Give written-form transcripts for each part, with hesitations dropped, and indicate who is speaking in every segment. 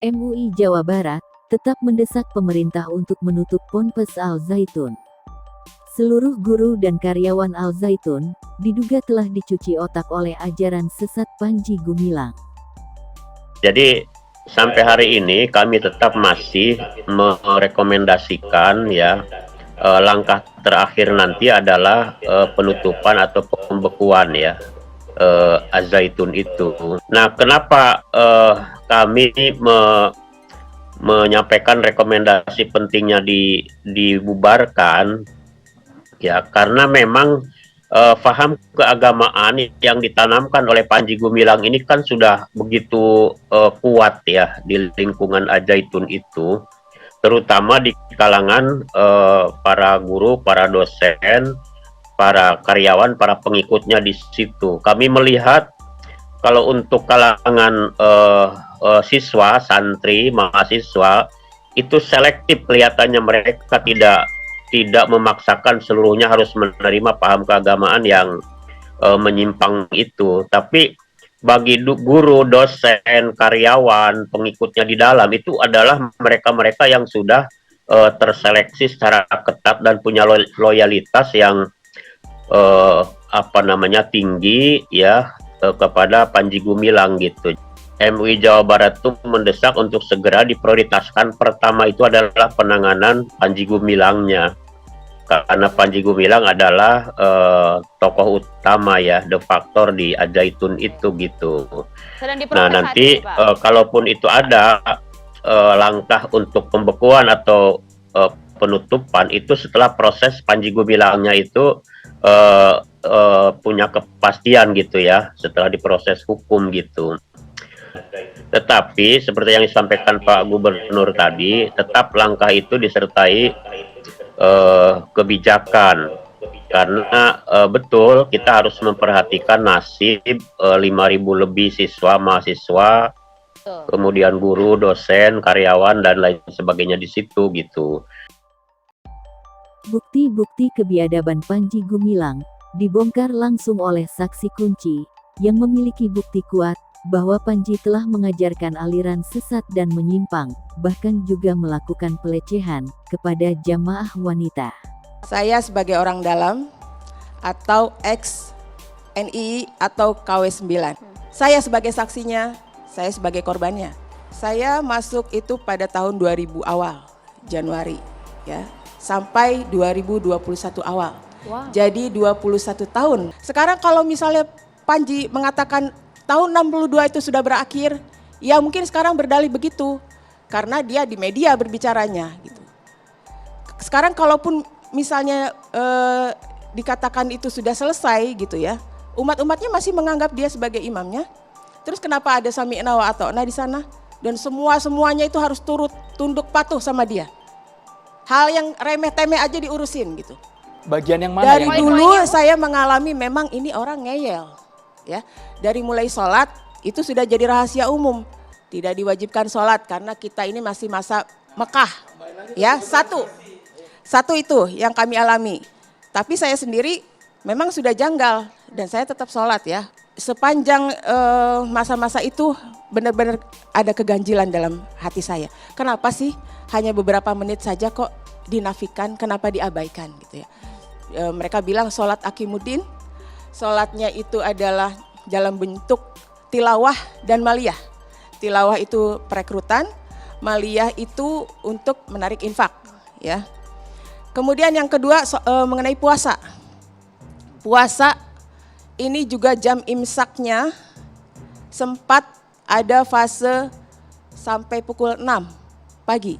Speaker 1: MUI Jawa Barat tetap mendesak pemerintah untuk menutup Ponpes Al Zaitun. Seluruh guru dan karyawan Al Zaitun diduga telah dicuci otak oleh ajaran sesat Panji Gumilang.
Speaker 2: Jadi sampai hari ini kami tetap masih merekomendasikan langkah terakhir nanti adalah penutupan atau pembekuan Al Zaitun itu. Nah, kenapa kami menyampaikan rekomendasi pentingnya dibubarkan? Ya, karena memang paham keagamaan yang ditanamkan oleh Panji Gumilang ini kan sudah begitu kuat ya di lingkungan Al Zaitun itu, terutama di kalangan para guru, para dosen, para karyawan, para pengikutnya di situ. Kami melihat kalau untuk kalangan siswa, santri, mahasiswa itu selektif, kelihatannya mereka tidak memaksakan seluruhnya harus menerima paham keagamaan yang menyimpang itu. Tapi bagi guru, dosen, karyawan, pengikutnya di dalam itu adalah mereka-mereka yang sudah terseleksi secara ketat dan punya loyalitas yang tinggi ya kepada Panji Gumilang gitu. MUI Jawa Barat itu mendesak untuk segera diprioritaskan. Pertama itu adalah penanganan Panji Gumilangnya, karena Panji Gumilang adalah tokoh utama ya, de facto di Al Zaitun itu gitu. Nah nanti kalaupun itu ada langkah untuk pembekuan atau penutupan itu setelah proses Panji Gumilangnya itu punya kepastian gitu ya, setelah diproses hukum gitu. Tetapi seperti yang disampaikan Pak Gubernur tadi, tetap langkah itu disertai kebijakan, karena betul kita harus memperhatikan nasib 5.000 lebih siswa, mahasiswa, kemudian guru, dosen, karyawan dan lain sebagainya di situ gitu.
Speaker 1: Bukti-bukti kebiadaban Panji Gumilang dibongkar langsung oleh saksi kunci yang memiliki bukti kuat bahwa Panji telah mengajarkan aliran sesat dan menyimpang, bahkan juga melakukan pelecehan kepada jamaah wanita.
Speaker 3: Saya sebagai orang dalam atau ex NII atau KW9. Saya sebagai saksinya, saya sebagai korbannya. Saya masuk itu pada tahun 2000 awal, Januari ya, sampai 2021 awal. Wow. Jadi 21 tahun. Sekarang kalau misalnya Panji mengatakan tahun 62 itu sudah berakhir, ya mungkin sekarang berdalih begitu, karena dia di media berbicaranya gitu. Sekarang kalaupun misalnya dikatakan itu sudah selesai gitu ya, umat-umatnya masih menganggap dia sebagai imamnya. Terus kenapa ada sami'na wa ata'na di sana? Dan semuanya itu harus turut tunduk patuh sama dia. Hal yang remeh-temeh aja diurusin gitu.
Speaker 4: Bagian yang mana?
Speaker 3: Dari dulu saya mengalami memang ini orang ngeyel. Ya, dari mulai sholat itu sudah jadi rahasia umum, tidak diwajibkan sholat karena kita ini masih masa Mekah, ya satu itu yang kami alami. Tapi saya sendiri memang sudah janggal dan saya tetap sholat ya. Sepanjang masa-masa itu benar-benar ada keganjilan dalam hati saya. Kenapa sih hanya beberapa menit saja kok dinafikan, kenapa diabaikan gitu ya. Mereka bilang sholat akimuddin. Sholatnya itu adalah dalam bentuk tilawah dan maliyah. Tilawah itu perekrutan, maliyah itu untuk menarik infak. Ya. Kemudian yang kedua mengenai puasa. Puasa ini juga jam imsaknya sempat ada fase sampai pukul 6 pagi.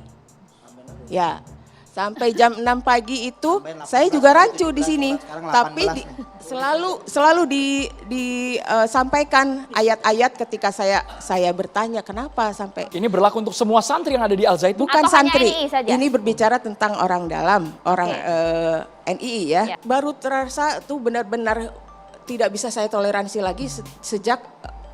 Speaker 3: Ya. Sampai jam 6 pagi itu saya juga rancu di sini, tapi selalu disampaikan ayat-ayat ketika saya bertanya kenapa sampai.
Speaker 4: Ini berlaku untuk semua santri yang ada di Al Zaitun?
Speaker 3: Bukan santri, ini berbicara tentang orang dalam, orang NII ya. Baru terasa tuh benar-benar tidak bisa saya toleransi lagi sejak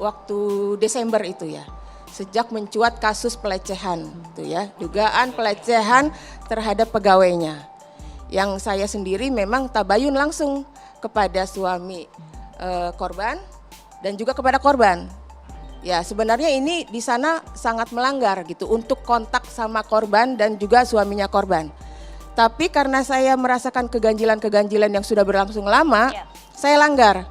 Speaker 3: waktu Desember itu ya. Sejak mencuat kasus pelecehan, gitu ya, dugaan pelecehan terhadap pegawainya. Yang saya sendiri memang tabayun langsung kepada suami korban dan juga kepada korban. Ya, sebenarnya ini di sana sangat melanggar gitu untuk kontak sama korban dan juga suaminya korban. Tapi karena saya merasakan keganjilan-keganjilan yang sudah berlangsung lama, saya langgar.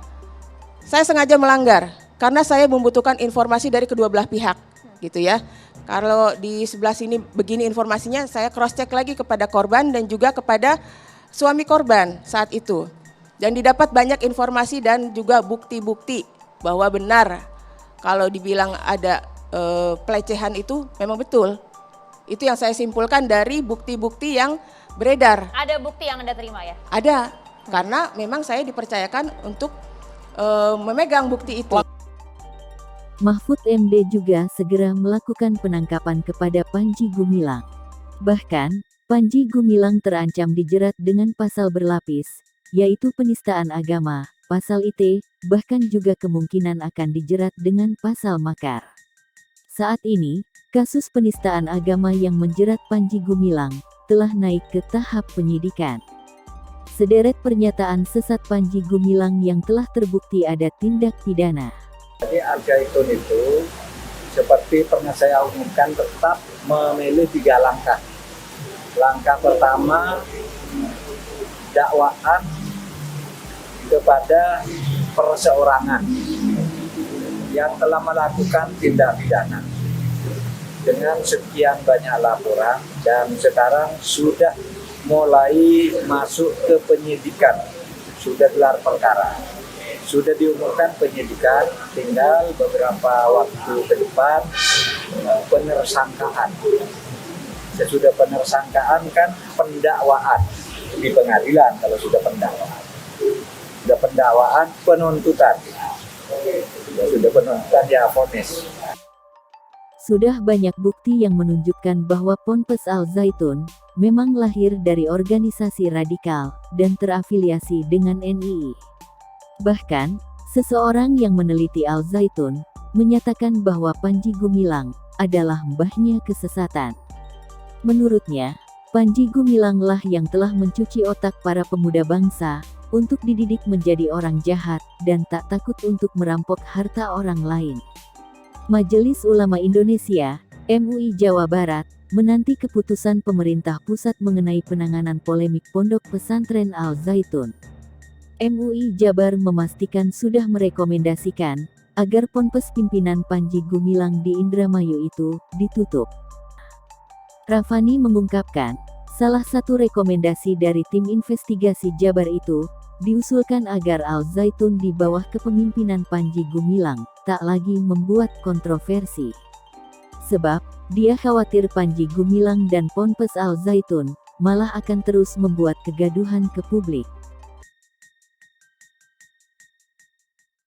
Speaker 3: Saya sengaja melanggar karena saya membutuhkan informasi dari kedua belah pihak, gitu ya. Kalau di sebelah sini begini informasinya, saya cross check lagi kepada korban dan juga kepada suami korban saat itu. Dan didapat banyak informasi dan juga bukti-bukti bahwa benar kalau dibilang ada pelecehan itu memang betul. Itu yang saya simpulkan dari bukti-bukti yang beredar.
Speaker 5: Ada bukti yang Anda terima ya?
Speaker 3: Ada, karena memang saya dipercayakan untuk memegang bukti itu.
Speaker 1: Mahfud MD juga segera melakukan penangkapan kepada Panji Gumilang. Bahkan, Panji Gumilang terancam dijerat dengan pasal berlapis, yaitu penistaan agama, pasal ITE, bahkan juga kemungkinan akan dijerat dengan pasal makar. Saat ini, kasus penistaan agama yang menjerat Panji Gumilang telah naik ke tahap penyidikan. Sederet pernyataan sesat Panji Gumilang yang telah terbukti ada tindak pidana.
Speaker 6: Jadi Al-Zaitun itu seperti pernah saya umumkan tetap memilih 3 langkah. Langkah pertama, dakwaan kepada perseorangan yang telah melakukan tindak pidana dengan sekian banyak laporan dan sekarang sudah mulai masuk ke penyidikan, sudah gelar perkara, sudah diumumkan penyidikan, tinggal beberapa waktu ke depan penersangkaan. Sesudah penersangkaan kan pendakwaan di pengadilan kalau sudah pendakwaan. Sudah pendakwaan, penuntutan. Sudah penuntutan ya vonis.
Speaker 1: Sudah banyak bukti yang menunjukkan bahwa Ponpes Al-Zaitun memang lahir dari organisasi radikal dan terafiliasi dengan NII. Bahkan, seseorang yang meneliti Al-Zaitun menyatakan bahwa Panji Gumilang adalah mbahnya kesesatan. Menurutnya, Panji Gumilang lah yang telah mencuci otak para pemuda bangsa untuk dididik menjadi orang jahat dan tak takut untuk merampok harta orang lain. Majelis Ulama Indonesia, MUI Jawa Barat, menanti keputusan pemerintah pusat mengenai penanganan polemik Pondok Pesantren Al-Zaitun. MUI Jabar memastikan sudah merekomendasikan agar ponpes pimpinan Panji Gumilang di Indramayu itu ditutup. Rafani mengungkapkan, salah satu rekomendasi dari tim investigasi Jabar itu diusulkan agar Al-Zaitun di bawah kepemimpinan Panji Gumilang tak lagi membuat kontroversi. Sebab, dia khawatir Panji Gumilang dan Ponpes Al-Zaitun malah akan terus membuat kegaduhan ke publik.